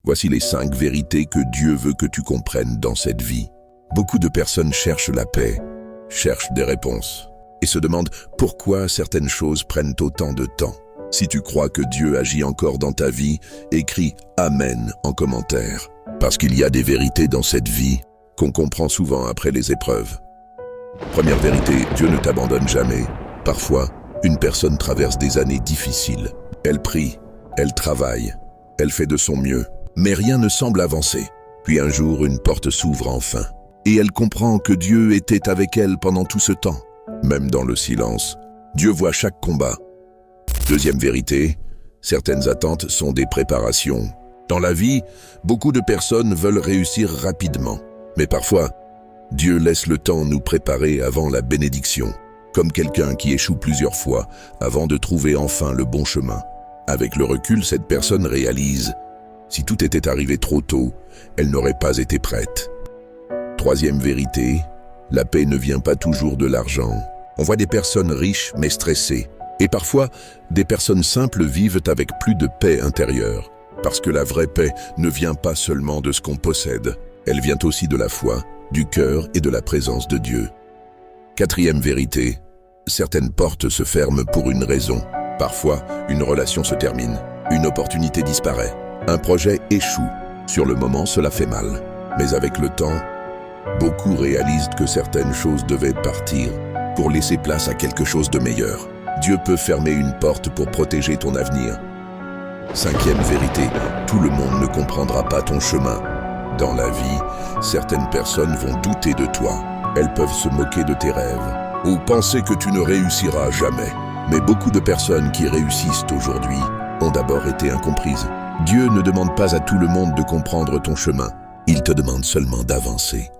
Voici les 5 vérités que Dieu veut que tu comprennes dans cette vie. Beaucoup de personnes cherchent la paix, cherchent des réponses et se demandent pourquoi certaines choses prennent autant de temps. Si tu crois que Dieu agit encore dans ta vie, écris « Amen » en commentaire. Parce qu'il y a des vérités dans cette vie qu'on comprend souvent après les épreuves. Première vérité, Dieu ne t'abandonne jamais. Parfois, une personne traverse des années difficiles. Elle prie, elle travaille, elle fait de son mieux, mais rien ne semble avancer. Puis un jour, une porte s'ouvre enfin. Et elle comprend que Dieu était avec elle pendant tout ce temps. Même dans le silence, Dieu voit chaque combat. Deuxième vérité, certaines attentes sont des préparations. Dans la vie, beaucoup de personnes veulent réussir rapidement. Mais parfois, Dieu laisse le temps nous préparer avant la bénédiction, comme quelqu'un qui échoue plusieurs fois avant de trouver enfin le bon chemin. Avec le recul, cette personne réalise, si tout était arrivé trop tôt, elle n'aurait pas été prête. Troisième vérité, la paix ne vient pas toujours de l'argent. On voit des personnes riches mais stressées. Et parfois, des personnes simples vivent avec plus de paix intérieure. Parce que la vraie paix ne vient pas seulement de ce qu'on possède. Elle vient aussi de la foi, du cœur et de la présence de Dieu. Quatrième vérité, certaines portes se ferment pour une raison. Parfois, une relation se termine, une opportunité disparaît, un projet échoue. Sur le moment, cela fait mal. Mais avec le temps, beaucoup réalisent que certaines choses devaient partir pour laisser place à quelque chose de meilleur. Dieu peut fermer une porte pour protéger ton avenir. Cinquième vérité, tout le monde ne comprendra pas ton chemin. Dans la vie, certaines personnes vont douter de toi. Elles peuvent se moquer de tes rêves ou penser que tu ne réussiras jamais. Mais beaucoup de personnes qui réussissent aujourd'hui ont d'abord été incomprises. Dieu ne demande pas à tout le monde de comprendre ton chemin. Il te demande seulement d'avancer.